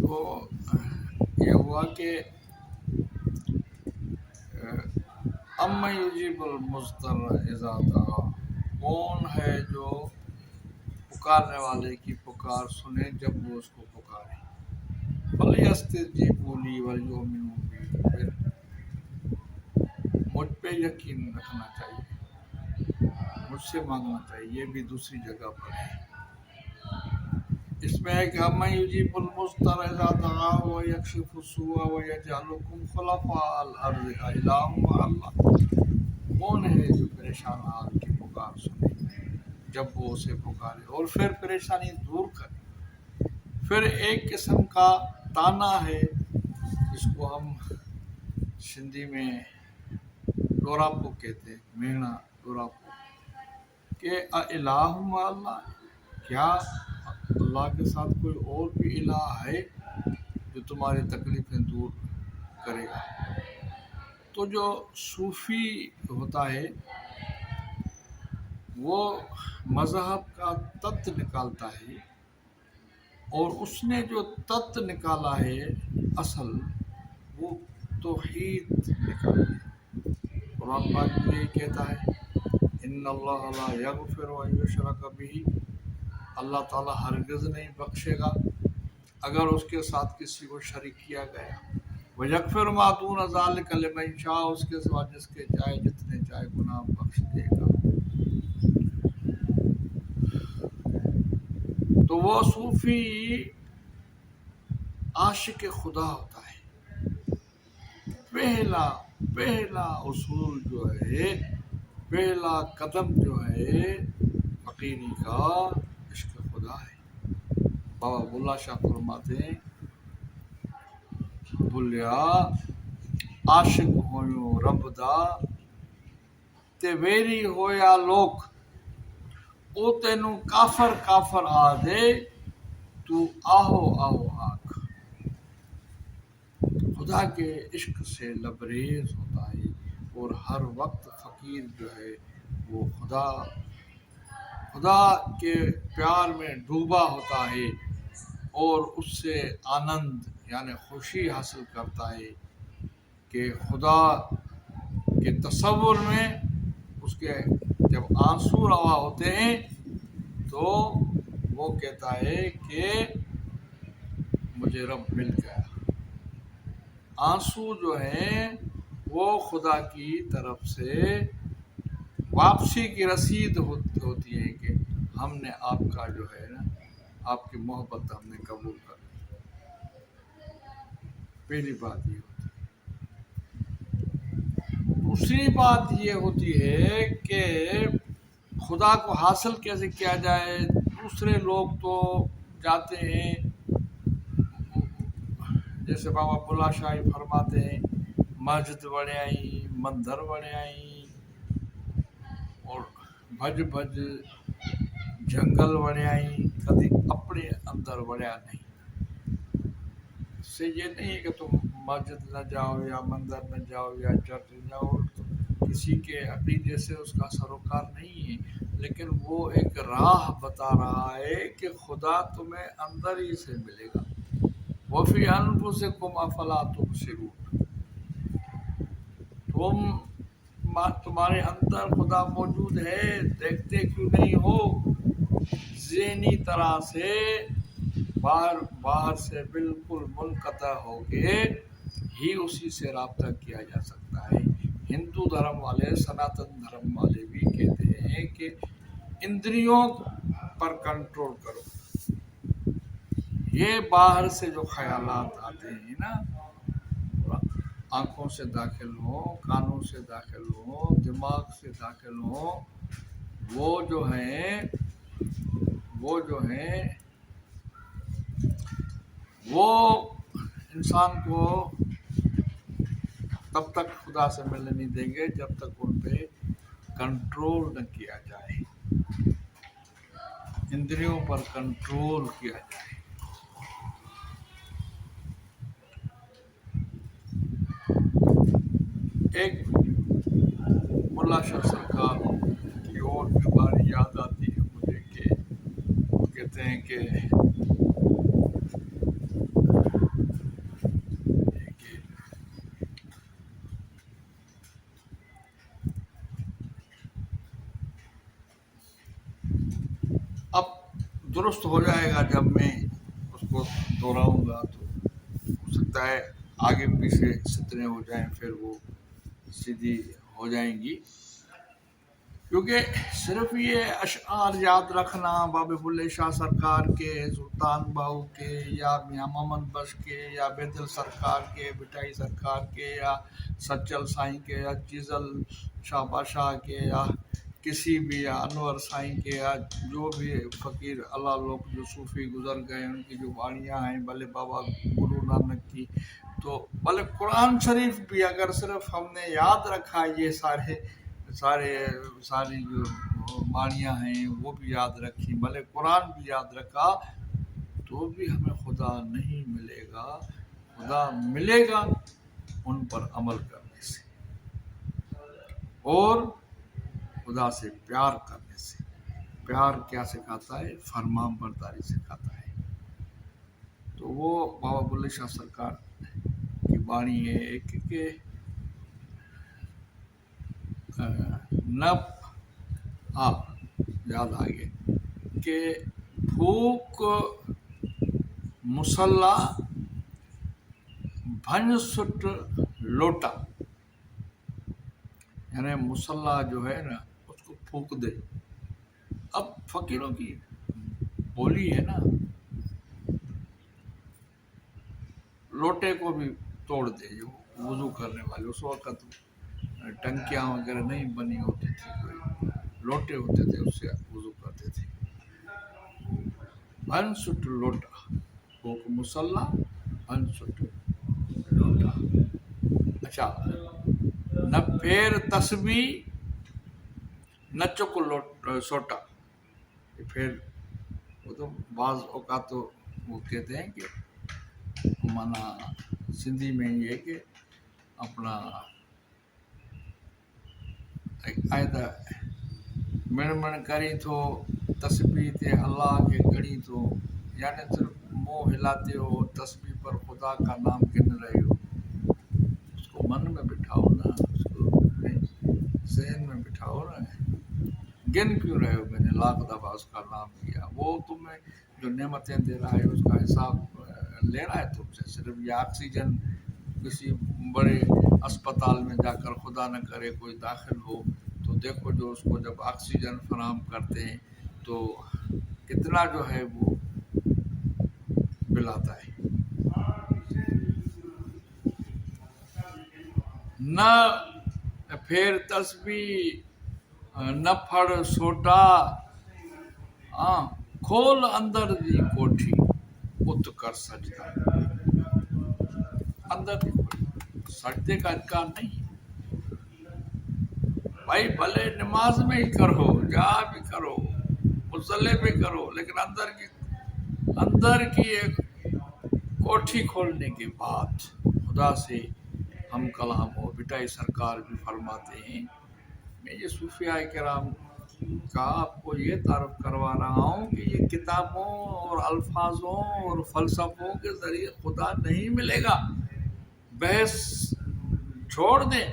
تو یہ ہوا کہ اما یجیب المضطر اذا دعا، کون ہے جو پکارنے والے کی پکار سنے جب وہ اس کو پکارے. فَلْيَسْتَجِیبُوا لِی وَلْیُؤْمِنُوا بِی، پھر مجھ پہ یقین رکھنا چاہیے، مجھ سے مانگنا چاہیے. یہ بھی دوسری جگہ پر ہے. اس میں ہے کہ اَمَّن یُجِیبُ الْمُضْطَرَّ اِذَا دَعَاهُ وَیَکْشِفُ السُّوءَ وَیَجْعَلُکُمْ خُلَفَاءَ الْأَرْضِ أَإِلَٰهٌ مَّعَ اللَّهِ، کون ہے جو پریشان حال کی پکار سنے جب وہ اسے پکارے اور پھر پریشانی دور کرے. پھر ایک قسم کا تانا ہے جس کو ہم سندھی میں ڈوراپو کہتے ہیں، مینا ڈوراپو، کہ الہ مع اللہ، کیا اللہ کے ساتھ کوئی اور بھی الہ ہے جو تمہاری تکلیفیں دور کرے گا. تو جو صوفی ہوتا ہے وہ مذہب کا تت نکالتا ہے، اور اس نے جو تت نکالا ہے اصل، وہ توحید نکالا ہے. قرآن پاک میں یہ کہتا ہے ان اللہ لا یغفر ان یشرک بہ، اللہ تعالیٰ ہرگز نہیں بخشے گا اگر اس کے ساتھ کسی کو شریک کیا گیا. وَيَغْفِرُ مَا دُونَ ذَلِكَ لِمَن یشاء، اس کے سوا جس کے چاہے جتنے چاہے گناہ بخش دے گا. تو وہ صوفی عاشق خدا ہوتا ہے. پہلا اصول جو ہے، پہلا قدم جو ہے فقیری کا، عشق خدا ہے. بابا بلّہ شاہ فرماتے ہیں بھلیا عاشق ہویو رب دا تے ویری ہویا لوک، او تینوں کافر آدھے تو آہو آکھ. خدا کے عشق سے لبریز ہوتا ہے اور ہر وقت فقیر جو ہے وہ خدا کے پیار میں ڈوبا ہوتا ہے اور اس سے آنند یعنی خوشی حاصل کرتا ہے کہ خدا کے تصور میں اس کے جب آنسو روا ہوتے ہیں تو وہ کہتا ہے کہ مجھے رب مل گیا. آنسو جو ہیں وہ خدا کی طرف سے واپسی کی رسید ہوتی ہے کہ ہم نے آپ کا جو ہے نا، آپ کی محبت ہم نے قبول کر لی. پہلی بات یہ ہوتی ہے. دوسری بات یہ ہوتی ہے کہ خدا کو حاصل کیسے کیا جائے. دوسرے لوگ تو جاتے ہیں، جیسے بابا بلّہ شاہ فرماتے ہیں مسجد بڑے آئی، مندر بڑے آئی، اور بھج جنگل بڑے آئی، کدی اپنے اندر بڑھیا نہیں. اس سے یہ نہیں ہے کہ تم مسجد نہ جاؤ یا مندر نہ جاؤ یا چرچ نہ جاؤ، کسی کے عقیدے سے اس کا سروکار نہیں ہے، لیکن وہ ایک راہ بتا رہا ہے کہ خدا تمہیں اندر ہی سے ملے گا. وَفِي أَنفُسِكُمْ أَفَلَا تُبْصِرُونَ، تمہارے اندر خدا موجود ہے، دیکھتے کیوں نہیں ہو. ذہنی طرح سے باہر سے بالکل منقطع ہو کے ہی اسی سے رابطہ کیا جا سکتا ہے. ہندو دھرم والے، سناتن دھرم والے بھی کہتے ہیں کہ اندریوں پر کنٹرول کرو. یہ باہر سے جو خیالات آتے ہیں نا، آنکھوں سے داخل ہوں، کانوں سے داخل ہوں، دماغ سے داخل ہوں، وہ جو ہیں وہ انسان کو تب تک خدا سے ملنے نہیں دیں گے جب تک ان پہ کنٹرول نہ کیا جائے، اندریوں پر کنٹرول کیا جائے. ایک ملا شاہ سرکار کی اور بیماری یاد آتی ہے مجھے کہ وہ کہتے ہیں کہ درست ہو جائے گا جب میں اس کو دہراؤں گا تو ہو سکتا ہے آگے پیچھے سترے ہو جائیں، پھر وہ سیدھی ہو جائیں گی. کیونکہ صرف یہ اشعار یاد رکھنا بابے بلے شاہ سرکار کے، سلطان باہو کے، یا میاں محمد بخش کے، یا بیدل سرکار کے، بٹائی سرکار کے، یا سچل سائیں کے، یا چیزل شاہ بادشاہ کے، یا کسی بھی، یا انور سائیں کے، یا جو بھی فقیر اللہ لوگ جو صوفی گزر گئے ان کی جو باڑیاں ہیں، بھلے بابا گرو نانک کی، تو بھلے قرآن شریف بھی اگر صرف ہم نے یاد رکھا یہ ساری جو باڑیاں ہیں وہ بھی یاد رکھی، بھلے قرآن بھی یاد رکھا، تو بھی ہمیں خدا نہیں ملے گا. خدا ملے گا ان پر عمل کرنے سے اور خدا سے پیار کرنے سے. پیار کیا سکھاتا ہے؟ فرمان برداری سکھاتا ہے. تو وہ بابا بلے شاہ سرکار کی بانی ہے ایک کہ یاد آگے کہ پھوک مسلح بھن سٹ لوٹا، یعنی مسلح جو ہے نا اس کو پھونک دے. اب فقیروں کی بولی ہے نا، لوٹے کو بھی توڑ دے. جو وضو کرنے والے اس وقت ٹنکیاں وغیرہ نہیں بنی ہوتی تھی، کوئی لوٹے ہوتے تھے اس سے وضو کرتے تھے. بھن سٹ لوٹا، پھوک مسلح بھن سٹ لوٹا. اچھا، نہ پھیر تسبیح نہ چک سوٹا. پھر وہ تو بعض اوقات تو وہ کہتے ہیں کہ مانا سندھی میں یہ کہ اپنا آئدہ من کری تو تسبیح تے اللہ کے گھڑی تو، یعنی صرف منہ ہلاتے ہو تسبیح پر خدا کا نام گن رہے ہو. اس کو من میں بٹھاؤ نا، اس کو اپنے ذہن میں بٹھاؤ نا. گن کیوں رہے ہو؟ میں نے لاکھ دفعہ اس کا نام لیا. وہ تمہیں جو نعمتیں دے رہا ہے اس کا حساب لے رہا ہے تم سے. صرف یہ آکسیجن کسی بڑے اسپتال میں جا کر خدا نہ کرے کوئی داخل ہو تو دیکھو جو اس کو جب آکسیجن فراہم کرتے ہیں تو کتنا جو ہے وہ بل آتا ہے. نہ پھر تسبیح نہ پھڑ سوٹا، کھول اندر دی کوٹھی ات کر سجدہ. اندر دی کوٹھی سجدے کا انکار نہیں بھائی، بھلے نماز میں ہی کرو، جہاں بھی کرو، مصلی پہ کرو، لیکن اندر کی ایک کوٹھی کھولنے کے بعد خدا سے ہم کلام ہو. بٹائی سرکار بھی فرماتے ہیں، میں یہ صوفیاء کرام کا آپ کو یہ تعارف کروا رہا ہوں کہ یہ کتابوں اور الفاظوں اور فلسفوں کے ذریعے خدا نہیں ملے گا. بحث چھوڑ دیں.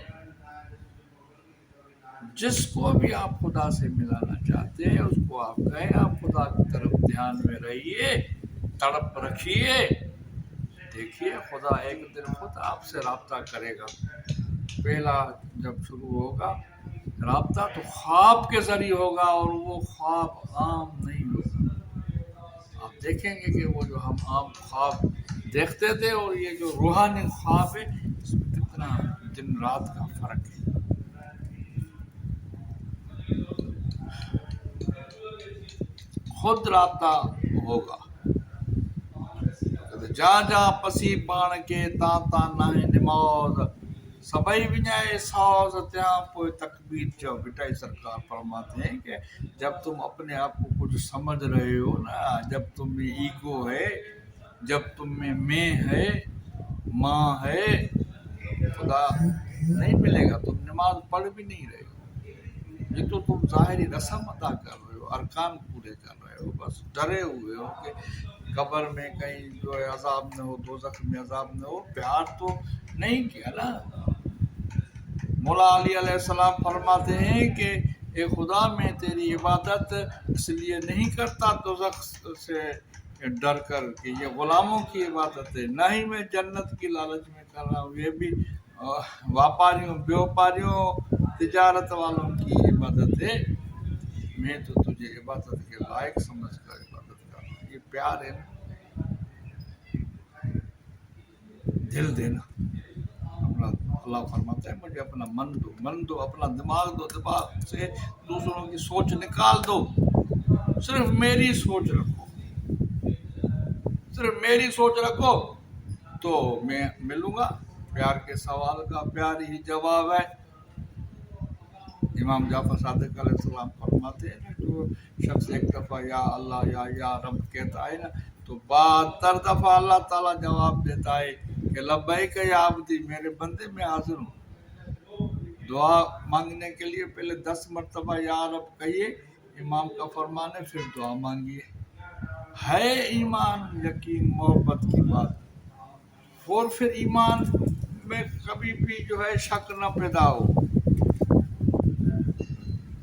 جس کو بھی آپ خدا سے ملانا چاہتے ہیں اس کو آپ کہیں آپ خدا کی طرف دھیان میں رہیے، تڑپ رکھیے. دیکھیے خدا ایک دن خود آپ سے رابطہ کرے گا. پہلا جب شروع ہوگا رابطہ تو خواب کے ذریعے ہوگا، اور وہ خواب عام نہیں ہوگا. آپ دیکھیں گے کہ وہ جو ہم عام خواب دیکھتے تھے اور یہ جو روحانی خواب ہے اس میں کتنا دن رات کا فرق ہے. خود رابطہ ہوگا. جہاں جہاں پسی پان کے تاں تاں ناہیں نماز، سبئی ونجائے ساز تیاں پوئے تکبیر چو. بٹائی سرکار فرماتے ہیں کہ جب تم اپنے آپ کو کچھ سمجھ رہے ہو نا، جب تم میں ایگو ہے، جب تم میں ہے، ماں ہے، خدا نہیں ملے گا. تم نماز پڑھ بھی نہیں رہے ہو، یہ تو تم ظاہری رسم ادا کر رہے ہو، ارکان پورے کر رہے ہو. بس ڈرے ہوئے ہو کہ قبر میں کہیں جو ہے عذاب نہ ہو، دوزخ میں عذاب نہ ہو. پیار تو نہیں کیا نا. مولا علی علیہ السلام فرماتے ہیں کہ اے خدا میں تیری عبادت اس لیے نہیں کرتا دوزخ سے ڈر کر کہ یہ غلاموں کی عبادت ہے، نہ ہی میں جنت کی لالچ میں کر رہا ہوں، یہ بھی بیوپاریوں تجارت والوں کی عبادت ہے، میں تو تجھے عبادت کے لائق سمجھ کر عبادت کر رہا ہوں۔ یہ پیار ہے نا، دل دینا۔ اللہ فرماتا ہے مجھے اپنا من دو، اپنا دماغ دو، دماغ سے دوسروں کی سوچ نکال دو، صرف میری سوچ رکھو، صرف میری سوچ رکھو تو میں ملوں گا۔ پیار کے سوال کا پیار ہی جواب ہے۔ امام جعفر صادق علیہ السلام فرماتے ہیں نا، جو شخص ایک دفعہ یا اللہ یا رب کہتا ہے نا تو 72 دفعہ اللہ تعالیٰ جواب دیتا ہے کہ لبیک یا عبدی، میرے بندے میں حاضر ہوں۔ دعا مانگنے کے لیے پہلے 10 مرتبہ یا رب کہیے، امام کا فرمان ہے، پھر دعا مانگیے۔ ہے ایمان یقین محبت کی بات، اور پھر ایمان میں کبھی بھی جو ہے شک نہ پیدا ہو۔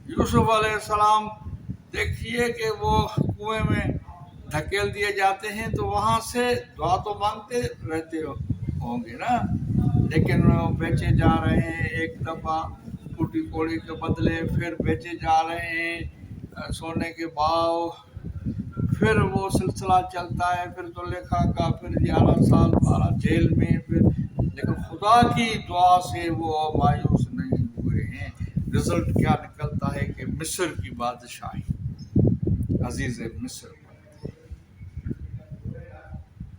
یوسف علیہ السلام دیکھیے کہ وہ کنویں میں دھکیل دیے جاتے ہیں تو وہاں سے دعا تو مانگتے رہتے ہوں گے نا، لیکن وہ بیچے جا رہے ہیں، ایک دفعہ ٹوٹی کوڑی کے بدلے، پھر بیچے جا رہے ہیں سونے کے بھاؤ، پھر وہ سلسلہ چلتا ہے، پھر زلیخا کا پھر 11 سال 12 جیل میں، پھر لیکن خدا کی دعا سے وہ مایوس نہیں ہوئے ہیں۔ رزلٹ کیا نکلتا ہے کہ مصر کی بادشاہی، عزیز مصر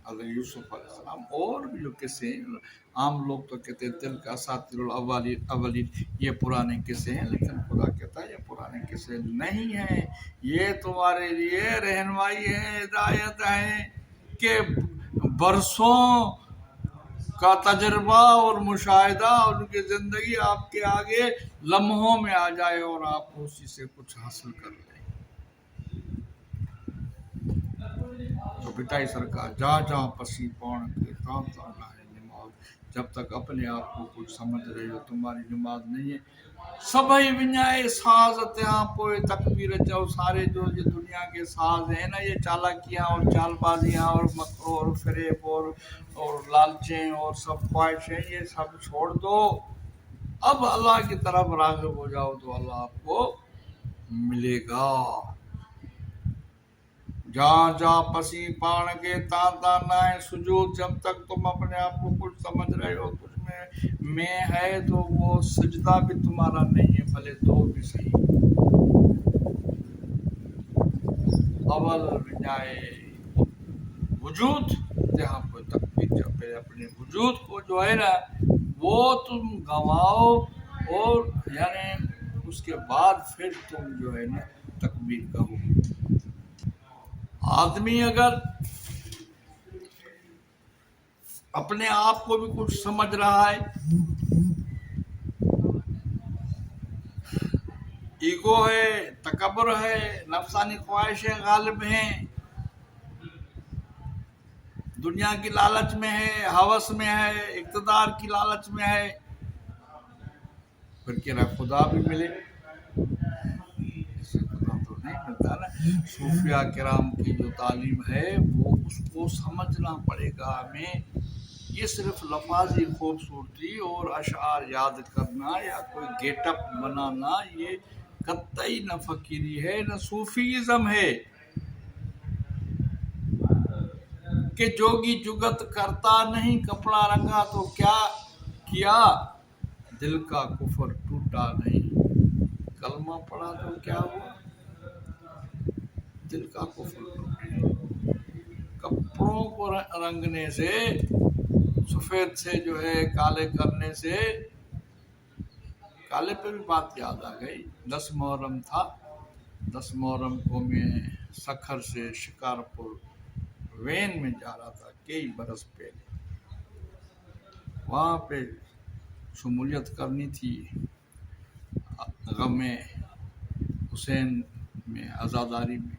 حضرت یوسف علیہ السلام، اور بھی جو قصے ہیں، عام لوگ تو کہتے ہیں دل کا اساطیر الاولین، یہ پرانے قصے ہیں، لیکن خدا کہتا ہے یہ پرانے قصے نہیں ہیں، یہ تمہارے لیے رہنمائی ہے، ہدایت ہے کہ برسوں کا تجربہ اور مشاہدہ ان کی زندگی آپ کے آگے لمحوں میں آ جائے اور آپ اسی سے کچھ حاصل کر لیں۔ تو بٹائی سرکار جا پسی پون کے تاں لائے نماز، جب تک اپنے آپ کو کچھ سمجھ رہے ہو تمہاری نماز نہیں ہے۔ سبھی ونجائے ساز تہاں پوئے تکبیر چو، سارے جو یہ دنیا کے ساز ہیں نا، یہ چالاکیاں اور چال بازیاں اور مکر اور فریب اور لالچیں اور سب خواہشیں، یہ سب چھوڑ دو، اب اللہ کی طرف راغب ہو جاؤ تو اللہ آپ کو ملے گا۔ جا پسی پان کے تا نائے سجود، جب تک تم اپنے آپ کو کچھ سمجھ رہے ہو کچھ میں ہے تو وہ سجدہ بھی تمہارا نہیں ہے، بھلے تو بھی صحیح۔ اول ونجائے وجود جہاں پر تکبیر، جب اپنے وجود کو جو ہے نا وہ تم گواؤ، اور یعنی اس کے بعد پھر تم جو ہے نا تکبیر کہو۔ آدمی اگر اپنے آپ کو بھی کچھ سمجھ رہا ہے، ایگو ہے، تکبر ہے، نفسانی خواہشیں غالب ہیں، دنیا کی لالچ میں ہے، ہوس میں ہے، اقتدار کی لالچ میں ہے، پھر کہہ رہا خدا بھی ملے، اس سے خدا تو نہیں ملتا نا۔ صوفیاء کرام کی جو تعلیم ہے وہ اس کو سمجھنا پڑے گا ہمیں۔ یہ صرف لفاظی خوبصورتی اور اشعار یاد کرنا یا کوئی گیٹ اپ بنانا، یہ قطعی نہ فقیری ہے نہ صوفیزم ہے کہ جوگی جگت کرتا نہیں، کپڑا رنگا تو کیا کیا، دل کا کفر ٹوٹا نہیں، کلمہ پڑھا تو کیا ہوا، دل کا کفر ٹوٹا۔ کپڑوں کو رنگنے سے، سفید سے جو ہے کالے کرنے سے، کالے پہ بھی بات یاد آ گئی، 10 محرم تھا، 10 محرم کو میں سکھر سے شکارپور وین میں جا رہا تھا کئی برس پہلے، وہاں پہ شمولیت کرنی تھی غم حسین میں، عزاداری میں۔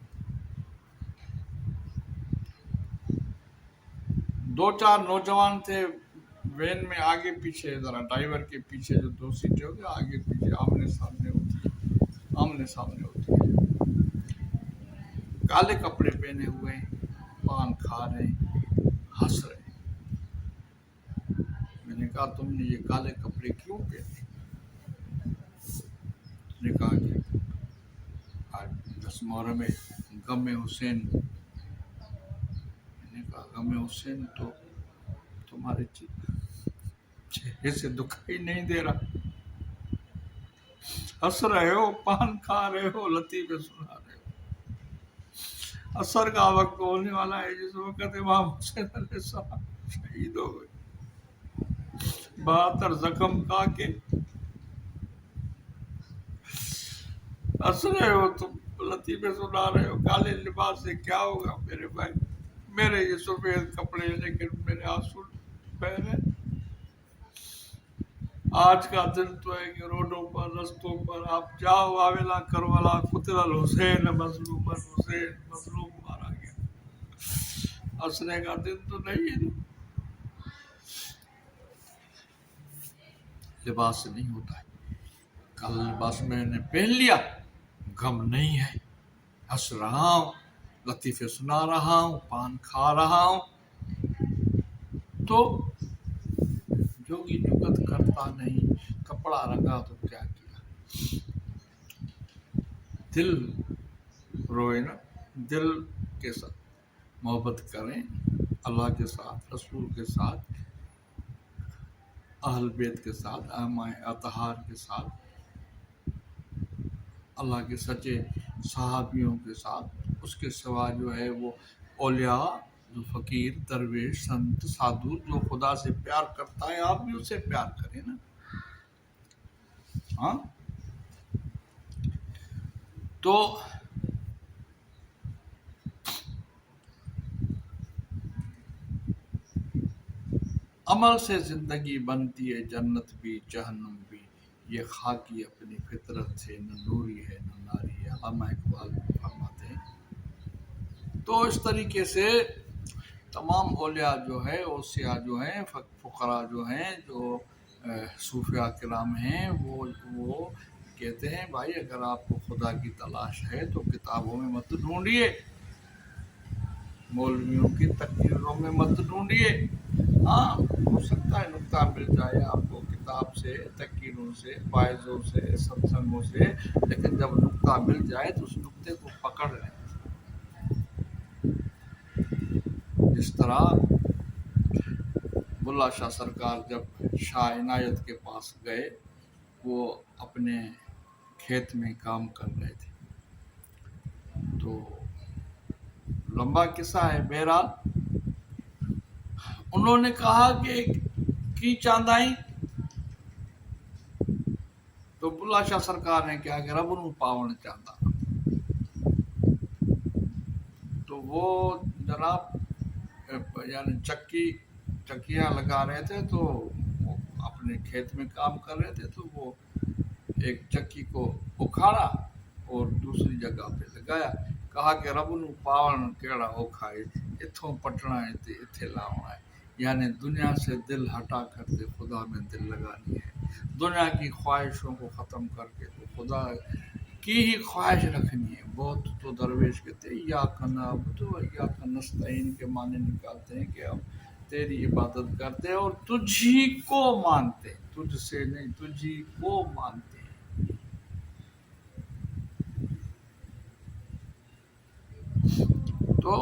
2-4 نوجوان تھے وین میں، آگے پیچھے ذرا ڈرائیور کے پیچھے جو 2 سیٹیں ہوگی، آگے پیچھے آمنے سامنے ہوتی، آمنے سامنے ہوتی ہے، کالے کپڑے پہنے ہوئے پان کھا رہے ہنس رہے۔ میں نے کہا تم نے یہ کالے کپڑے کیوں پہنے؟ اس نے کہا کہ آج 10 محرم غم حسین۔ میں نے کہا غم حسین تو تمہارے چہرے سے دکھائی نہیں دے رہا، ہنس رہے ہو، پان کھا رہے ہو، لطیفے سنا رہے ہو۔ عصر کا وقت ہونے والا ہے جس وقت امام حسین علیہ السلام شہید ہو گئے، 72 زخم کھا کے ہنس رہے ہو، تم لطیفے سنا رہے ہو۔ کالے لباس سے کیا ہوگا میرے بھائی؟ میرے یہ سفید کپڑے لیکن میرے آنسو بہ رہے۔ آج کا دن تو ہے کہ روڈوں پر رستوں پر آپ جاؤ، آویلا کربلا قتل الحسین مظلوم، حسین مظلوم مارا گیا۔ ہنسنے کا دن تو نہیں ہے نا۔ لباس نہیں ہوتا ہے، کل لباس میں نے پہن لیا، غم نہیں ہے، ہنس رہا ہوں، لطیفے سنا رہا ہوں، پان کھا رہا ہوں، تو جوگی جگت کرتا نہیں، کپڑا رنگا تو کیا کیا۔ دل روئے نا، دل کے ساتھ محبت کریں، اللہ کے ساتھ، رسول کے ساتھ، اہل بیت کے ساتھ، ائمہ اطہار کے ساتھ، اللہ کے سچے صحابیوں کے ساتھ۔ اس کے سوا جو ہے وہ اولیاء، جو فقیر، درویش، سنت، سادھو، جو خدا سے پیار کرتا ہے آپ بھی اس سے پیار کریں نا۔ ہاں تو عمل سے زندگی بنتی ہے جنت بھی جہنم بھی، یہ خاکی اپنی فطرت سے نہ نوری ہے نہ ناری ہے، علامہ اقبال فرماتے ہیں۔ تو اس طریقے سے تمام اولیاء جو ہے، اوصیاء جو ہیں، فقراء جو ہیں، جو صوفیاء کرام ہیں، وہ کہتے ہیں بھائی اگر آپ کو خدا کی تلاش ہے تو کتابوں میں مت ڈھونڈیے، مولویوں کی تقریروں میں مت ڈھونڈیے۔ ہاں ہو سکتا ہے نکتہ مل جائے آپ کو کتاب سے، تقریروں سے، واعظوں سے، ستسنگوں سے، لیکن جب نکتہ مل جائے تو اس نکتے کو پکڑ لیں۔ جس طرح بلّہ شاہ سرکار جب شاہ عنایت کے پاس گئے، وہ اپنے کھیت میں کام کر رہے تھے، تو لمبا قصہ ہے، بہرحال انہوں نے کہا کہ کی چاندائیں، تو بلّہ شاہ سرکار نے کہا کہ رب نوں پاون چاہتا۔ تو وہ جناب یعنی چکیاں لگا رہے تھے، تو وہ اپنے کھیت میں کام کر رہے تھے، تو وہ ایک چکی کو اکھاڑا اور دوسری جگہ پہ لگایا، کہا کہ رب نوں پاون کیڑا اوکھا ہے، اتھوں پٹنا ہے تے اتھے لاؤنا ہے، یعنی دنیا سے دل ہٹا کر کے خدا میں دل لگانی ہے، دنیا کی خواہشوں کو ختم کر کے تو خدا کی ہی خواہش رکھنی ہے۔ بہت تو درویش کہتے ہیں ایاک نعبد و ایاک نستعین کے معنی نکالتے ہیں کہ ہم تیری عبادت کرتے ہیں اور تجھ ہی کو مانتے ہیں، تجھ سے نہیں، تجھ ہی کو مانتے ہیں۔ تو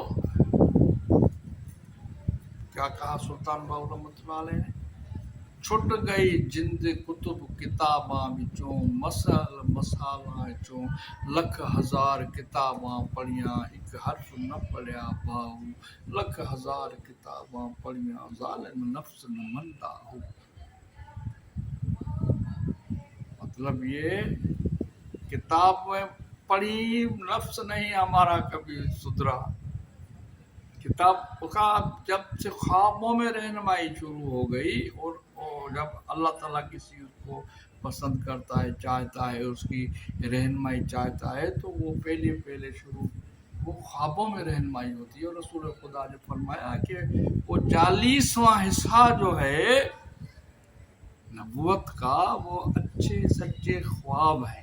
کیا کہا سلطان باہو رحمۃ اللہ علیہ نے؟ چھٹ گئی جند کتب کتاباں وچوں، مسالاں چوں لکھ ہزار کتاباں پڑھیاں، ایک حرف نہ پڑھیا باہو، لکھ ہزار کتاباں پڑھیاں، ظالم نفس نہ مندا ہو۔ مطلب یہ کتاب میں پڑھی نفس نہیں ہمارا کبھی سدھرا، کتاب کا جب سے خوابوں میں رہنمائی شروع ہو گئی، اور جب اللہ تعالیٰ کسی کو پسند کرتا ہے، چاہتا ہے، اس کی رہنمائی چاہتا ہے، تو وہ پہلے شروع وہ خوابوں میں رہنمائی ہوتی ہے۔ اور رسول خدا نے فرمایا کہ وہ 40واں حصہ جو ہے نبوت کا، وہ اچھے سچے خواب ہے۔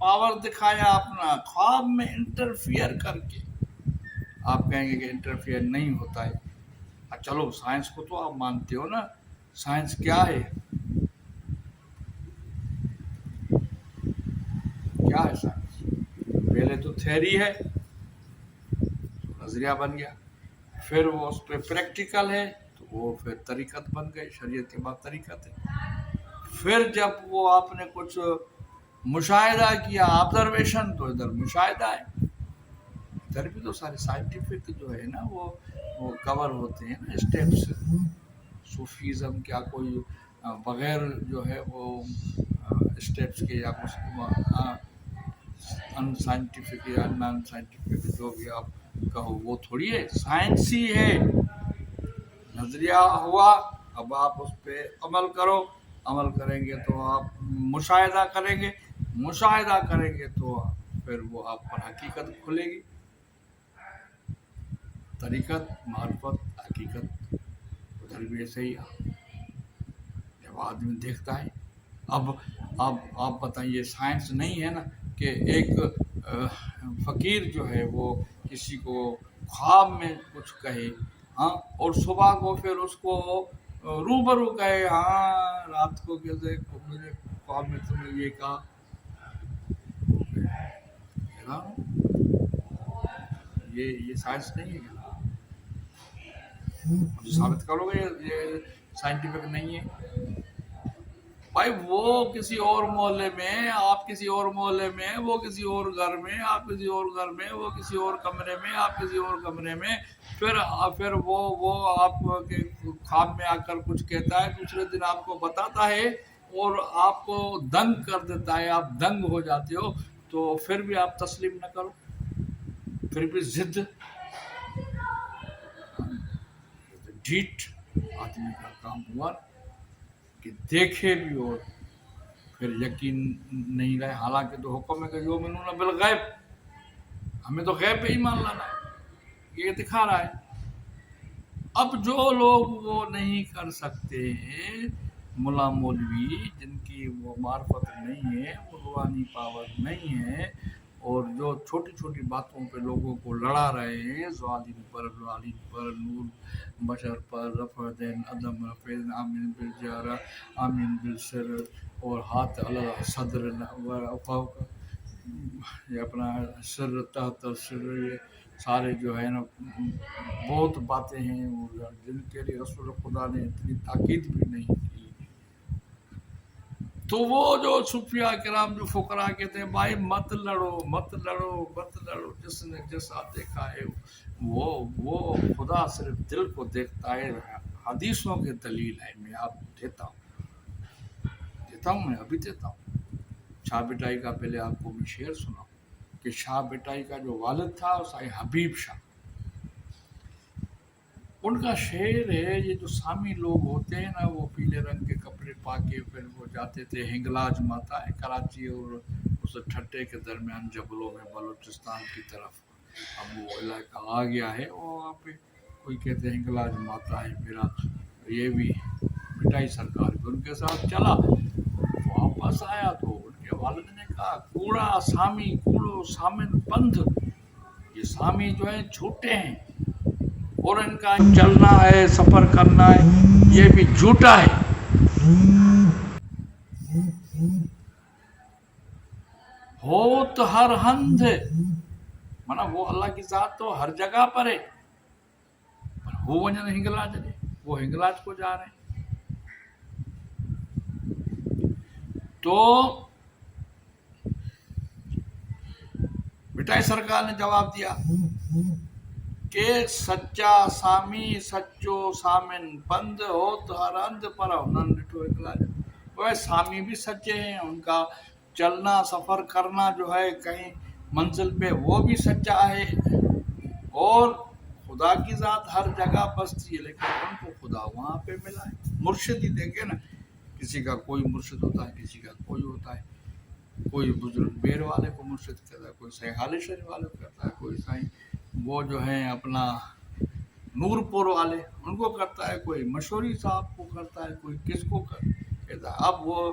پاور دکھایا اپنا خواب میں انٹرفیئر کر کے. آپ کہیں گے کہ انٹرفیئر نہیں ہوتا ہے. چلو سائنس کو تو آپ مانتے ہو نا. سائنس کیا ہے؟ کیا ہے سائنس؟ پہلے تو تھیوری ہے، نظریہ بن گیا، پھر وہ اس پہ پریکٹیکل ہے تو وہ پھر طریقت بن گئی. شریعت کے بعد طریقت ہے. پھر جب وہ آپ نے کچھ مشاہدہ کیا، آبزرویشن، تو ادھر مشاہدہ ہے. ادھر بھی تو سارے سائنٹیفک جو ہے نا وہ کور ہوتے ہیں نا اسٹیپس. صوفیزم کیا کوئی بغیر جو ہے وہ اسٹیپس کے یا ان سائنٹیفک یا نان سائنٹیفک جو بھی آپ کہو وہ تھوڑی ہے. سائنس ہی ہے. نظریہ ہوا، اب آپ اس پہ عمل کرو. عمل کریں گے تو آپ مشاہدہ کریں گے، مشاہدہ کریں گے تو پھر وہ آپ پر حقیقت کھلے گی. طریقت، معرفت، حقیقت ادھر بھی ایسے ہی. جب آدمی دیکھتا ہے، اب آپ بتائیے سائنس نہیں ہے نا کہ ایک فقیر جو ہے وہ کسی کو خواب میں کچھ کہے، ہاں، اور صبح کو پھر اس کو روبرو کہے، ہاں رات کو کیسے مجھے خواب میں تم نے یہ کہا. یہ سائنس نہیں ہے. ثابت کرو گے یہ سائنٹیفک نہیں ہے. بھائی وہ کسی اور محلے میں، آپ کسی اور محلے میں، وہ کسی اور گھر میں، آپ کسی اور گھر میں، وہ کسی اور کمرے میں، آپ کسی اور کمرے میں، پھر وہ آپ کے خواب میں آ کر کچھ کہتا ہے، دوسرے دن آپ کو بتاتا ہے اور آپ کو دنگ کر دیتا ہے، آپ دنگ ہو جاتے ہو. تو پھر بھی آپ تسلیم نہ کرو، پھر بھی ضد. ڈھیٹ آدمی کا کام ہوا کہ دیکھے بھی اور پھر یقین نہیں رہے. حالانکہ تو حکم ہے کہ یؤمنون بالغیب، ہمیں تو غیب پہ ایمان لانا ہے. یہ دکھا رہا ہے. اب جو لوگ وہ نہیں کر سکتے ہیں، ملا مولوی جن کی وہ معرفت نہیں ہے، وہ روحانی پاور نہیں ہے، اور جو چھوٹی چھوٹی باتوں پہ لوگوں کو لڑا رہے ہیں، ظالم پر، ظالم پر، نور بشر پر، رفع دین، عدم رفع، آمین بالجارہ، آمین بالسر، اور ہاتھ علی صدر، فوق یہ اپنا سر تحت سر، یہ سارے جو ہے نا بہت باتیں ہیں جن کے لیے رسول خدا نے اتنی تاکید بھی نہیں کی. تو وہ جو صوفیاء کرام، جو فقراء کہتے ہیں بھائی مت لڑو، مت لڑو، مت لڑو، جس نے جیسا دیکھا ہے وہ خدا صرف دل کو دیکھتا ہے. حدیثوں کی دلیل ہے، میں آپ کو دیتا ہوں، میں ابھی دیتا ہوں. شاہ بٹائی کا پہلے آپ کو میں شعر سناؤں کہ شاہ بٹائی کا جو والد تھا سائی حبیب شاہ، ان کا شعر ہے. یہ جو سامی لوگ ہوتے ہیں نا، وہ پیلے رنگ کے کپڑے پا کے پھر وہ جاتے تھے ہنگلاج ماتا ہے کراچی اور اس ٹھٹے کے درمیان جبلوں میں بلوچستان کی طرف. اب وہ علاقہ آ گیا ہے، وہ وہاں پہ کوئی کہتے ہیں ہنگلاج ماتا ہے. میرا یہ بھی بٹائی سرکار بھی ان کے ساتھ چلا. واپس آیا تو ان کے والد نے کہا کوڑا سامی، کوڑو سامن پندھ، یہ سامی جو ہیں جھوٹے ہیں، اور ان کا چلنا ہے، سفر کرنا ہے، یہ بھی جھوٹا ہے. ہو تو ہر ہند ہے، مانا وہ اللہ کی ذات تو ہر جگہ پر ہے، پر ہو وجہ ہنگلاج ہے، وہ ہنگلاج کو جا رہے ہیں. تو بٹائی سرکار نے جواب دیا کہ سچا سامی سچو سامن پند ہو تو ہر اندھ پر انہوں ڈٹھو ہنگلاج. وہ سامی بھی سچے ہیں، ان کا چلنا سفر کرنا جو ہے کہیں منزل پہ وہ بھی سچا ہے، اور خدا کی ذات ہر جگہ بستی ہے، لیکن ان کو خدا وہاں پہ ملا ہے. مرشد ہی دیکھے نا، کسی کا کوئی مرشد ہوتا ہے، کسی کا کوئی ہوتا ہے. کوئی بزرگ بیر والے کو مرشد کرتا ہے، کوئی سیحال شریف والے کو کرتا ہے، کوئی سائیں وہ جو ہیں اپنا نور پور والے ان کو کرتا ہے، کوئی مشوری صاحب کو کرتا ہے، کوئی کس کو کرتا ہے. اب وہ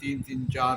3-3 4,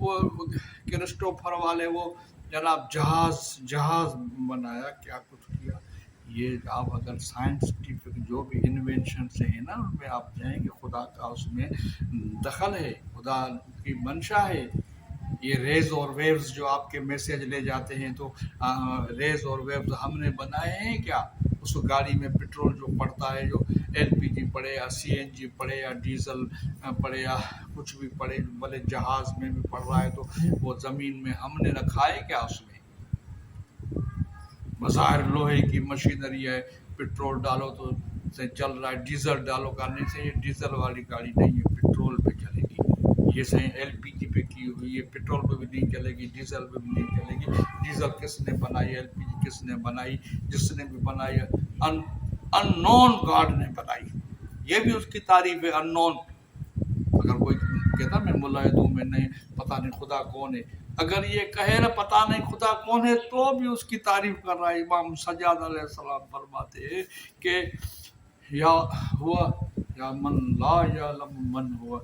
وہ کرسٹوفر والے وہ جناب جہاز بنایا، کیا کچھ کیا. یہ آپ اگر سائنٹیفک جو بھی انوینشن سے ہیں نا ان میں آپ جائیں گے خدا کا اس میں دخل ہے، خدا کی منشا ہے. یہ ریز اور ویوز جو آپ کے میسیج لے جاتے ہیں تو ریز اور ویوز ہم نے بنائے ہیں کیا؟ اس گاڑی میں پٹرول جو پڑتا ہے، جو ایل پی جی پڑے یا سی این جی پڑے یا ڈیزل پڑے یا کچھ بھی پڑے، بھلے جہاز میں بھی پڑ رہا ہے تو وہ زمین میں ہم نے رکھا ہے کیا؟ اس میں بظاہر لوہے کی مشینری ہے، پٹرول ڈالو تو سے چل رہا ہے، ڈیزل ڈالو کرنے سے. یہ ڈیزل والی گاڑی نہیں ہے، پٹرول پہ چلے گی. یہ صحیح ایل پی جی پہ کی ہوئی ہے، پٹرول پہ بھی نہیں چلے گی، ڈیزل پہ بھی نہیں چلے گی. ڈیزل کس نے بنائی؟ ایل پی جی کس نے بنائی؟ جس نے بھی بنائی ان نون گاڈ نے بنائی. یہ بھی اس کی تعریف ہے، ان نون. اگر کوئی کہتا میں ملائد ہوں، میں نہیں پتہ نہیں خدا کون ہے، اگر یہ کہے نا پتہ نہیں خدا کون ہے تو بھی اس کی تعریف کر رہا ہے. امام سجاد علیہ السلام فرماتے ہیں کہ یا ہوا یا من لا یعلم من ہوا،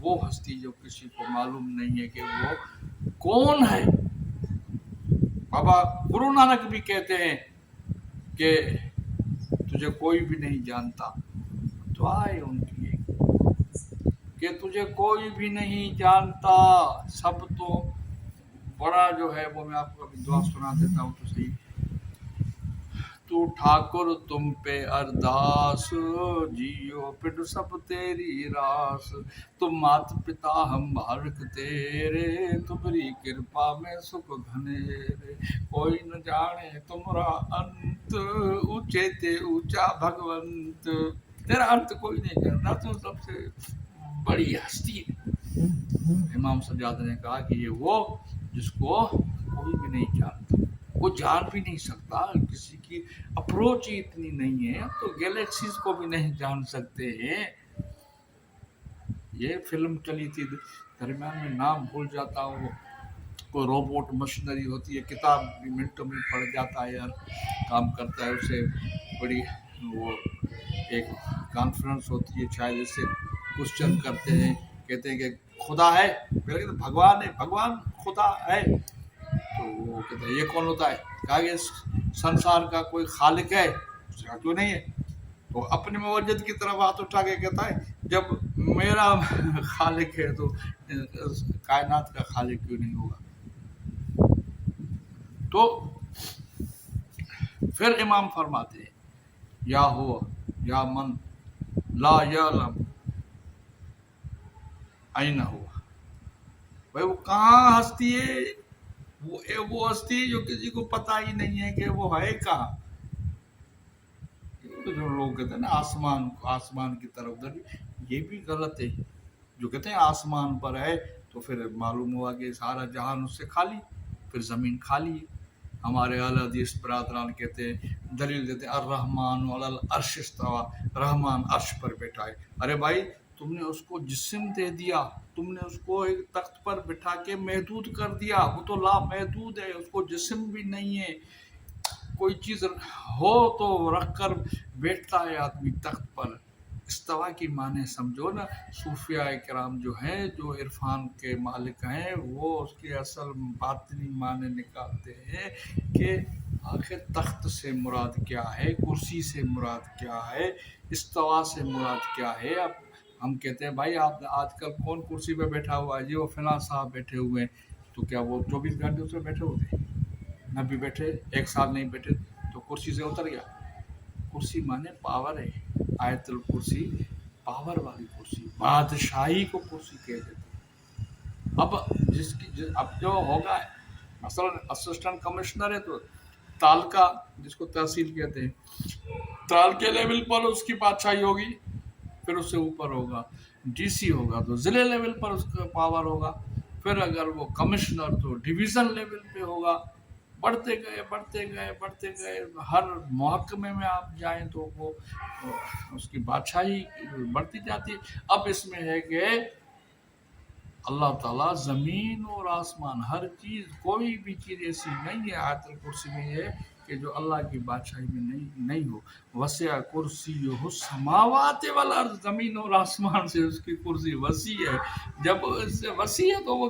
وہ ہستی جو کسی کو معلوم نہیں ہے کہ وہ کون ہے. بابا گرو نانک بھی کہتے ہیں کہ تجھے کوئی بھی نہیں جانتا. دعائیں ان کی ہے کہ تجھے کوئی بھی نہیں جانتا، سب تو بڑا جو ہے وہ میں آپ کو ابھی دعا سنا دیتا ہوں تو صحیح. تو ٹھاکر تم پہ ارداس، جیو پھر سب تیری راس. تم مات پتا ہم بھارک تیرے، تمری کرپا میں سکھ گھنیرے. کوئی نہ جانے تمرا انت، اونچے تے اونچا بھگونت. تیرا انت کوئی نہیں جانتا، تو سب سے بڑی ہستی ہے. امام سجاد نے کہا کہ یہ وہ جس کو کوئی بھی نہیں جانتا، وہ جان بھی نہیں سکتا، کسی کی اپروچ ہی اتنی نہیں ہے تو گیلیکسیز کو بھی نہیں جان سکتے ہیں. یہ فلم چلی تھی درمیان میں نام بھول جاتا ہوں، کوئی روبوٹ مشینری ہوتی ہے، کتاب بھی منٹوں میں پڑھ جاتا ہے، یار کام کرتا ہے. اسے بڑی وہ ایک کانفرنس ہوتی ہے شاید، اس سے کوشچن کرتے ہیں، کہتے ہیں کہ خدا ہے، بھگوان ہے، بھگوان خدا ہے. تو وہ کہتا ہے یہ کون ہوتا ہے؟ کہا کہ سنسار کا کوئی خالق ہے. اس کا کیوں نہیں ہے؟ تو اپنے موجد کی طرف ہاتھ اٹھا کے کہتا ہے جب میرا خالق ہے تو کائنات کا خالق کیوں نہیں ہوگا؟ تو پھر امام فرماتے ہیں یا ہوا یا من لا یعلم این ہوا. بھائی وہ کہاں ہستی ہے؟ وہ ہستی جو کسی کو پتہ ہی نہیں ہے کہ وہ ہے کہاں. جو لوگ کہتے ہیں نا آسمان کی طرف، یہ بھی غلط ہے. جو کہتے ہیں آسمان پر ہے تو پھر معلوم ہوا کہ سارا جہان اس سے خالی، پھر زمین خالی ہے. ہمارے اعلیٰ حدیث برادران کہتے ہیں، دلیل دیتے ہیں الرحمن علی العرش استویٰ، رحمان عرش پر بیٹھا ہے. ارے بھائی تم نے اس کو جسم دے دیا، تم نے اس کو ایک تخت پر بٹھا کے محدود کر دیا. وہ تو لا محدود ہے، اس کو جسم بھی نہیں ہے. کوئی چیز ہو تو رکھ کر بیٹھتا ہے آدمی تخت پر. استوا کی معنی سمجھو نا. صوفیاء کرام جو ہیں، جو عرفان کے مالک ہیں، وہ اس کی اصل باطنی معنی نکالتے ہیں کہ آخر تخت سے مراد کیا ہے، کرسی سے مراد کیا ہے، استوا سے مراد کیا ہے. اب ہم کہتے ہیں بھائی آپ آج کل کون کرسی پہ بیٹھا ہوا ہے؟ جی وہ فلاں صاحب بیٹھے ہوئے ہیں. تو کیا وہ 24 گھنٹے اس پہ بیٹھے ہوتے ہیں؟ نہ بھی بیٹھے، ایک سال نہیں بیٹھے تو کرسی سے اتر گیا. کرسی مانے پاور ہے. آیت الکرسی پاور والی کرسی، بادشاہی کو کرسی کہہ دیتے. اب اب جو ہوگا مثلا اسسٹنٹ کمشنر ہے تو تعلقہ جس کو تحصیل کہتے ہیں، تعلقے لیول پر اس کی بادشاہی ہوگی. پھر اس سے اوپر ہوگا ڈی سی ہوگا تو ضلع لیول پر اس کا پاور ہوگا. پھر اگر وہ کمشنر تو ڈویژن لیول پہ ہوگا. بڑھتے گئے ہر محکمے میں آپ جائیں تو وہ اس کی بادشاہی بڑھتی جاتی ہے. اب اس میں ہے کہ اللہ تعالیٰ زمین اور آسمان ہر چیز، کوئی بھی چیز ایسی نہیں ہے آیت الکرسی میں ہے کہ جو اللہ کی بادشاہی میں نہیں ہو. وسع کرسیہ السماوات والارض، زمین اور آسمان سے اس کی کرسی وسیع ہے. جب اس سے وسیع ہے تو وہ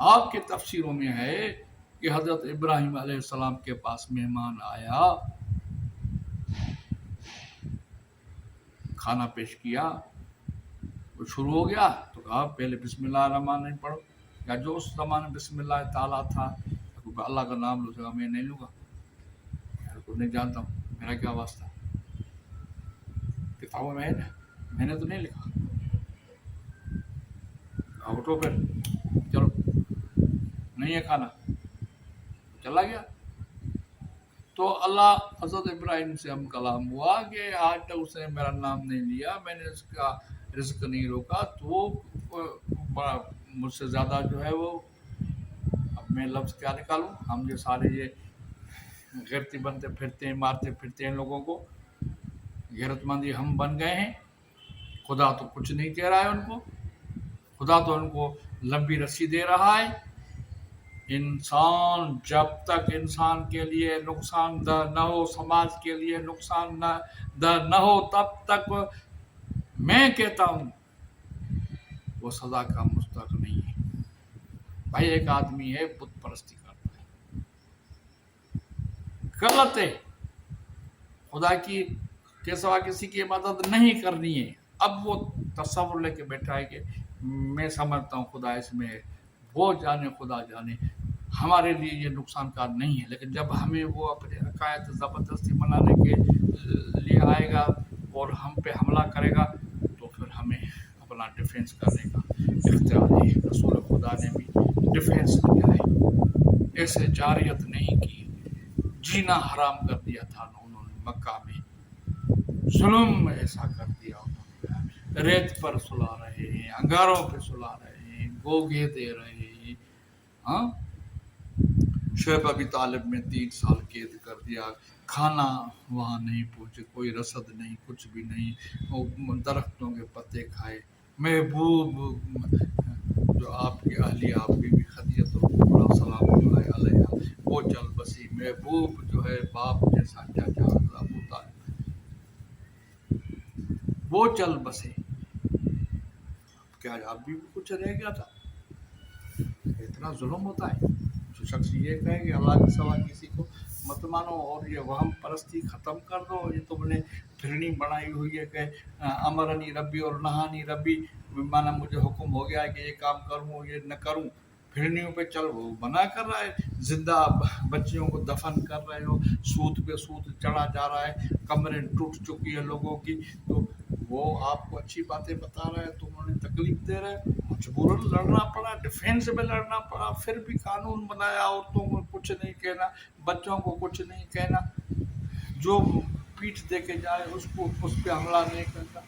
آپ کے تفسیروں میں ہے کہ حضرت ابراہیم علیہ السلام کے پاس مہمان آیا، کھانا پیش کیا، وہ شروع ہو گیا تو کہا پہلے بسم اللہ الرحمن الرحیم پڑھو، یا جو اس زمانے میں بسم اللہ تعالیٰ تھا، اللہ کا نام لو گا، میں نہیں لوں گا، میں کو نہیں جانتا ہوں، میرا کیا واسطہ، کتابوں میں ہے نا، میں نے تو نہیں لکھا، اٹھو پھر چلو، نہیں ہے کھانا، چلا گیا۔ تو اللہ حضرت ابراہیم سے ہم کلام ہوا کہ آج تک اس نے میرا نام نہیں لیا، میں نے اس کا رزق نہیں روکا، تو بڑا مجھ سے زیادہ جو ہے وہ، اب میں لفظ کیا نکالوں، ہم جو سارے یہ غیرتی بنتے پھرتے ہیں، مارتے پھرتے ہیں لوگوں کو، غیرت مندی ہم بن گئے ہیں۔ خدا تو کچھ نہیں کہہ رہا ہے ان کو، خدا تو ان کو لمبی رسی دے رہا ہے۔ انسان جب تک انسان کے لیے نقصان دہ نہ ہو، سماج کے لیے نقصان دہ نہ ہو، تب تک میں کہتا ہوں وہ سزا کا مستحق نہیں ہے۔ بھائی ایک آدمی ہے بت پرستی کرتا ہے، غلط ہے، خدا کی کے سوا کسی کی مدد نہیں کرنی ہے۔ اب وہ تصور لے کے بیٹھا ہے کہ میں سمجھتا ہوں خدا اس میں ہے، وہ جانے، خدا جانے، ہمارے لیے یہ نقصان کار نہیں ہے۔ لیکن جب ہمیں وہ اپنے عقائد زبردستی منانے کے لیے آئے گا اور ہم پہ حملہ کرے گا تو پھر ہمیں اپنا ڈیفینس کرنے کا اختیار ہے۔ رسول خدا نے بھی ڈیفینس کیا ہے، ایسے جاریت نہیں کی، جینا حرام کر دیا تھا انہوں نے مکہ میں، ظلم ایسا کر دیا انہوں نے، ریت پر سلا رہے ہیں، انگاروں پہ سلا رہے ہیں، گوگے دے رہے ہیں، ہاں، شعیب ابی طالب میں 3 سال قید کر دیا، کھانا وہاں نہیں پہنچے، کوئی رسد نہیں، کچھ بھی نہیں، درختوں کے پتے کھائے۔ محبوب جو آپ کی اہلیہ بی بی خدیجہ الکبریٰ سلام اللہ علیہا، وہ چل بسی، محبوب جو ہے باپ جیسا چاچا ابو طالب، وہ چل بسے۔ کیا اب بھی کچھ رہ گیا تھا؟ اتنا ظلم ہوتا ہے؟ جو شخص یہ کہے کہ اللہ کے سوا کسی کو مت مانو اور یہ وہم پرستی ختم کر دو، یہ تم نے پھرنی بنائی ہوئی ہے کہ امرنی ربی اور نہانی ربی، مانا مجھے حکم ہو گیا ہے کہ یہ کام کروں یہ نہ کروں، پھرنیوں پہ چل، وہ منع کر رہا ہے، زندہ بچیوں کو دفن کر رہے ہو، سود پہ سود چڑھا جا رہا ہے، کمریں ٹوٹ چکی ہے لوگوں کی، تو وہ آپ کو اچھی باتیں بتا رہے ہیں تو انہوں نے تکلیف دے رہے، مجبوراً لڑنا پڑا، ڈیفینس میں لڑنا پڑا، پھر بھی قانون بنایا، عورتوں کو کچھ نہیں کہنا، بچوں کو کچھ نہیں کہنا، جو پیٹھ دے کے جائے اس پہ حملہ نہیں کرتا،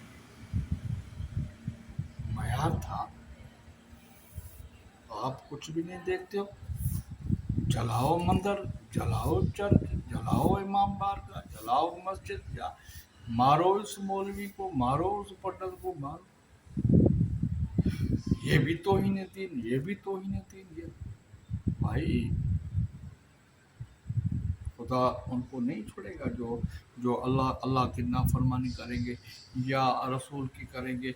معیار تھا۔ آپ کچھ بھی نہیں دیکھتے ہو، جلاؤ مندر، جلاؤ چرچ، جلاؤ امام بارگاہ، جلاؤ مسجد، مارو اس مولوی کو، مارو اس پٹل کو، مارو، یہ بھی توہین دین، یہ بھی توہین دین۔ یہ بھائی خدا ان کو نہیں چھوڑے گا جو اللہ کی نافرمانی کریں گے یا رسول کی کریں گے،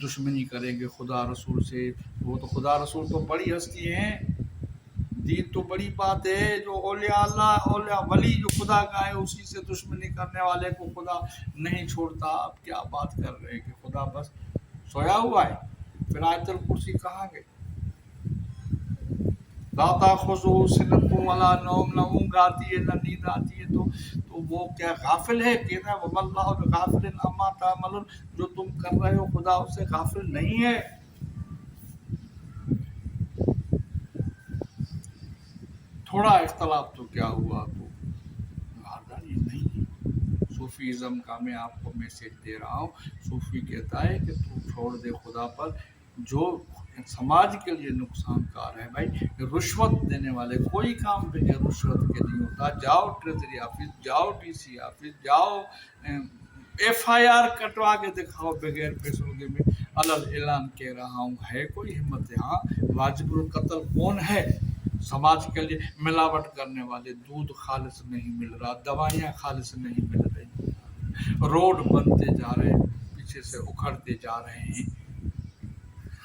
دشمنی کریں گے خدا رسول سے۔ وہ تو خدا رسول تو بڑی ہستی ہیں، دین تو بڑی بات ہے، جو اولیاء اللہ، اولیاء ولی جو خدا کا ہے، اسی سے دشمنی کرنے والے کو خدا نہیں چھوڑتا۔ آپ کیا بات کر رہے ہیں کہ خدا بس سویا ہوا ہے؟ پھر آیت الکرسی کہاں گئے؟ لا تأخذہ سنۃ ولا نوم، نہ اونگ آتی ہے نہ نیند آتی ہے، تو وہ کیا غافل ہے؟ کہنا وما اللہ بغافل عما تعملون، جو تم کر رہے ہو خدا اس سے غافل نہیں ہے۔ تھوڑا اختلاف تو کیا ہوا، تو یہ نہیں، صوفیزم کا میں آپ کو میسج دے رہا ہوں۔ صوفی کہتا ہے کہ تو چھوڑ دے خدا پر جو سماج کے لیے نقصان کار ہے۔ بھائی رشوت دینے والے کوئی کام بغیر رشوت کے نہیں ہوتا، جاؤ ٹریجری آفس، جاؤ ڈی سی آفس، جاؤ ایف آئی آر کٹوا کے دکھاؤ بغیر پیسوں کے، میں اعلان کہہ رہا ہوں، ہے کوئی ہمت؟ ہاں، واجب القتل کون ہے؟ سماج کے لیے ملاوٹ کرنے والے، دودھ خالص نہیں مل رہا، دوائیاں خالص نہیں مل رہی، روڈ بنتے جا رہے ہیں، پیچھے سے اکھڑتے جا رہے ہیں،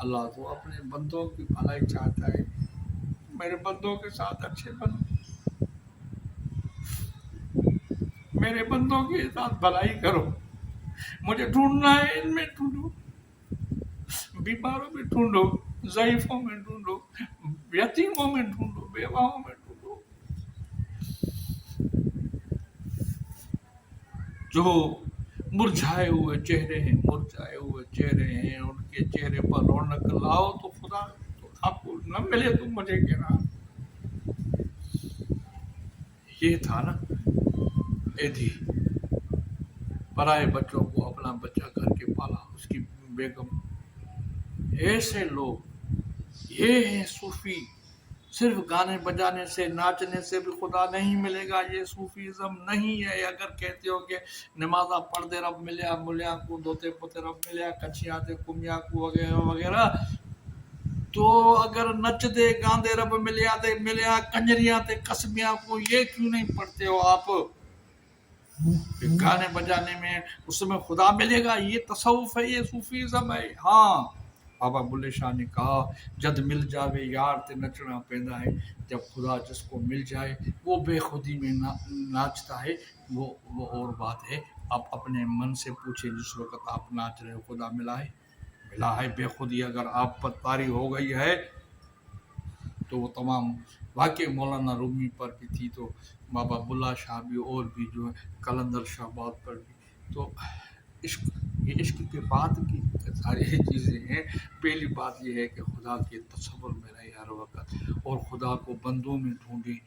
اللہ تو اپنے بندوں کی بھلائی چاہتا ہے، میرے بندوں کے ساتھ اچھے بنو، میرے بندوں کے ساتھ بھلائی کرو، مجھے ڈھونڈنا ہے، ان میں ڈھونڈو، بیماروں میں ڈھونڈو، ضعیفوں میں ڈھونڈو، یتیموں میں ڈھونڈو، بیواؤں میں ڈھونڈو، جو مرجھائے ہوئے چہرے ہیں، مرجھائے ہوئے چہرے ہیں، ان کے چہرے پر رونق لاؤ تو خدا تو آپ کو نہ ملے تو مجھے کہنا۔ یہ تھا نا ایدھی، پرائے بچوں کو اپنا بچہ کر کے پالا، اس کی بیگم۔ ایسے لوگ، یہ ہیں صوفی۔ صرف گانے بجانے سے، ناچنے سے بھی خدا نہیں ملے گا، یہ صوفیزم نہیں ہے۔ اگر کہتے ہو کہ نمازہ پڑھ دے رب ملیا، ملیاں کو دوتے پوتے رب ملیا، کچھیاں تے کمیاں کو وغیرہ وغیرہ، تو اگر نچ دے گاندے رب ملیا تے ملیا، کنجریاں تے قصبیاں کو یہ کیوں نہیں پڑھتے ہو آپ؟ گانے بجانے میں اس میں خدا ملے گا، یہ تصوف ہے، یہ صوفیزم ہے۔ ہاں، بابا بلے شاہ نے کہا جد مل جاوے یار تے نچنا پیندا ہے، جب خدا جس کو مل جائے وہ بے خودی میں ناچتا ہے، وہ اور بات ہے۔ آپ اپنے من سے پوچھیں، جس وقت آپ ناچ رہے ہو خدا ملا ہے؟ ملا ہے۔ بے خودی اگر آپ پر طاری ہو گئی ہے تو وہ تمام واقع مولانا رومی پر بھی تھی، تو بابا بلا شاہ بھی، اور بھی جو ہے قلندر شہباز پر بھی۔ تو عشق، یہ عشق کے بعد کی ساری چیزیں ہیں۔ پہلی بات یہ ہے کہ خدا کے تصور میں رہے ہر وقت، اور خدا کو بندوں میں ڈھونڈیں،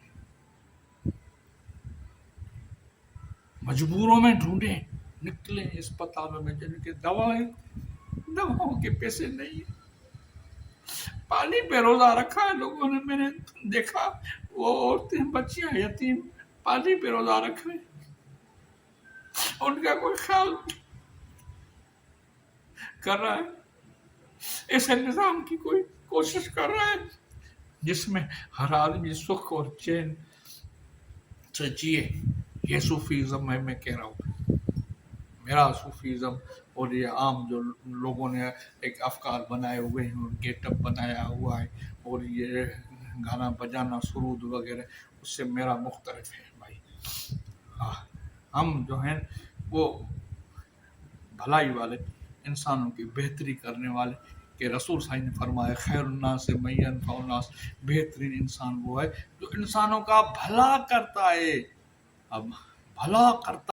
مجبوروں میں ڈھونڈیں، نکلیں اسپتالوں میں جن کے دواؤں کے پیسے نہیں ہیں، پانی پہ روزہ رکھا ہے لوگوں نے، میں نے دیکھا وہ عورتیں، بچیاں یتیم پانی پہ روزہ رکھ رہے ہیں، ان کا کوئی خیال کر رہا ہے؟ ایسے نظام کی کوئی کوشش کر رہا ہے جس میں ہر آدمی سکھ اور چین سے جیے؟ یہ صوفیزم ہے، میں کہہ رہا ہوں، میرا صوفیزم۔ اور یہ عام جو لوگوں نے ایک افکار بنائے ہوئے ہیں، گیٹ اپ بنایا ہوا ہے، اور یہ گانا بجانا، سرود وغیرہ، اس سے میرا مختلف ہے بھائی۔ ہم جو ہیں وہ بھلائی والے، انسانوں کی بہتری کرنے والے، کہ رسول صلی اللہ علیہ وسلم نے فرمایا خیر الناس من ينفع الناس، بہترین انسان وہ ہے جو انسانوں کا بھلا کرتا ہے۔ اب بھلا کرتا